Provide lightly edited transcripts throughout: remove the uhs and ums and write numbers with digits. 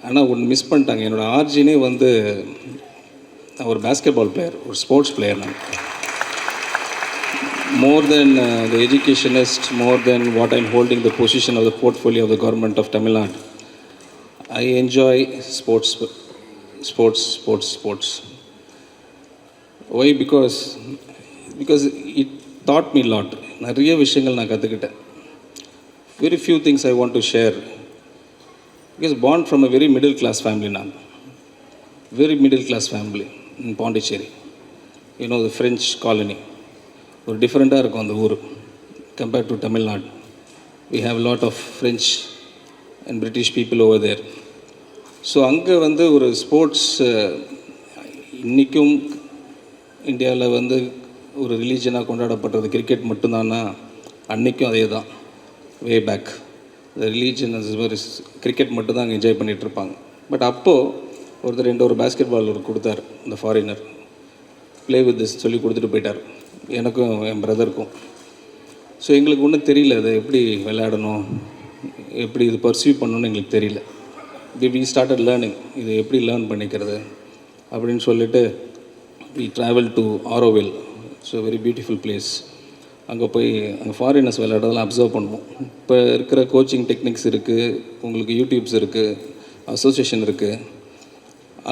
ஆனால் ஒன்று மிஸ் பண்ணிட்டாங்க. என்னோடய ஆர்ஜினே வந்து ஒரு பேஸ்கெட்பால் பிளேயர், ஒரு ஸ்போர்ட்ஸ் பிளேயர். நான் more than the educationist, more than what I'm holding the position of the portfolio of the government of Tamil Nadu, I enjoy sports. Why? Because it taught me a lot. நிறைய விஷயங்கள் நான் கற்றுக்கிட்டேன். Very few things I want to share. Because born from a very middle class family நான். Very middle class family in Pondicherry. You know, the French colony. ஒரு டிஃப்ரெண்ட்டாக இருக்கும் அந்த ஊர் compared to Tamil Nadu. We have lot of French and British people over there. So அங்கே வந்து ஒரு sports இன்றைக்கும் இந்தியாவில் வந்து ஒரு ரிலீஜனாக கொண்டாடப்படுறது கிரிக்கெட் மட்டும்தான்னா அன்றைக்கும் அதே தான். Way back the religion cricket மட்டும்தான் அங்கே என்ஜாய் பண்ணிகிட்ருப்பாங்க. பட் அப்போது ஒருத்தர் ஒரு பேஸ்கெட் பால் கொடுத்தார், இந்த ஃபாரினர். ப்ளே வித் திஸ் சொல்லி கொடுத்துட்டு போயிட்டார், எனக்கும் என் பிரதருக்கும். ஸோ எங்களுக்கு ஒன்றும் தெரியல, அதை எப்படி விளையாடணும், எப்படி இது பர்சீவ் பண்ணணும்னு எங்களுக்கு தெரியல. வி ஸ்டார்டட் லேர்னிங், இது எப்படி லேர்ன் பண்ணிக்கிறது அப்படின்னு சொல்லிட்டு we travel to Auroville. So very beautiful place. அங்கே போய் அங்கே ஃபாரினர்ஸ் விளையாடுறதெல்லாம் அப்சர்வ் பண்ணுவோம். இப்போ இருக்கிற கோச்சிங் டெக்னிக்ஸ் இருக்குது, உங்களுக்கு யூடியூப்ஸ் இருக்குது, அசோசியேஷன் இருக்குது.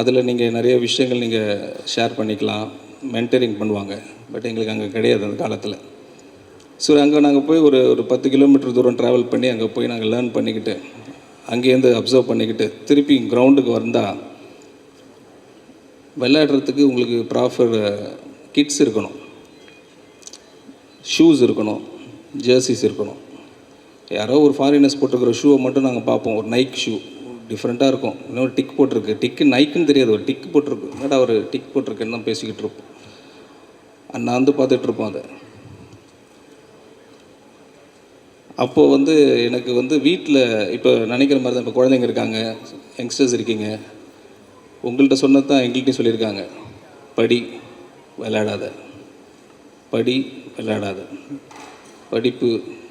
அதில் நீங்கள் நிறைய விஷயங்கள் நீங்கள் ஷேர் பண்ணிக்கலாம், மென்டரிங் பண்ணுவாங்க. பட் எங்களுக்கு அங்கே கிடையாது அந்த காலத்தில். ஸோ அங்கே நாங்கள் போய் ஒரு 10 கிலோமீட்டர் தூரம் ட்ராவல் பண்ணி அங்கே போய் நாங்கள் லேர்ன் பண்ணிக்கிட்டு அங்கேருந்து அப்சர்வ் பண்ணிக்கிட்டு திருப்பி கிரவுண்டுக்கு வந்தால் விளையாடுறதுக்கு உங்களுக்கு ப்ராப்பர் கிட்ஸ் இருக்கணும், ஷூஸ் இருக்கணும், ஜெர்சிஸ் இருக்கணும். யாரோ ஒரு ஃபாரினர்ஸ் போட்டிருக்கிற ஷூவை மட்டும் நாங்கள் பார்ப்போம். ஒரு நைக் ஷூ டிஃப்ரெண்ட்டாக இருக்கும், இன்னொரு டிக் போட்டிருக்கு. டிக்கு நைக்குன்னு தெரியாது, ஒரு டிக் போட்டிருக்கு. என்னடா ஒரு டிக் போட்டிருக்குன்னு தான் பேசிக்கிட்டு இருப்போம். நான் வந்து பார்த்துட்ருப்போம் அதை. அப்போது வந்து எனக்கு வந்து வீட்டில் இப்போ நினைக்கிற மாதிரி தான். இப்போ குழந்தைங்க இருக்காங்க, யங்ஸ்டர்ஸ் இருக்கீங்க, உங்கள்கிட்ட சொன்னது தான் எங்கள்கிட்டையும் சொல்லியிருக்காங்க. படி, விளையாடாத, படி, விளையாடாத, படிப்பு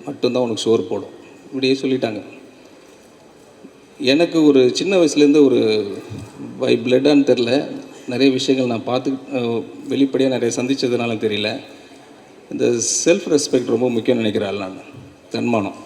மட்டும்தான் உனக்கு சோறு போடும், இப்படியே சொல்லிட்டாங்க. எனக்கு ஒரு சின்ன வயசுலேருந்து ஒரு பை பிளட்டான்னு தெரில, நிறைய விஷயங்கள் நான் பார்த்து வெளிப்படையாக நிறைய சந்தித்ததுனால தெரியல, இந்த செல்ஃப் ரெஸ்பெக்ட் ரொம்ப முக்கியம்னு நினைக்கிறேன். நான் தன்மானம்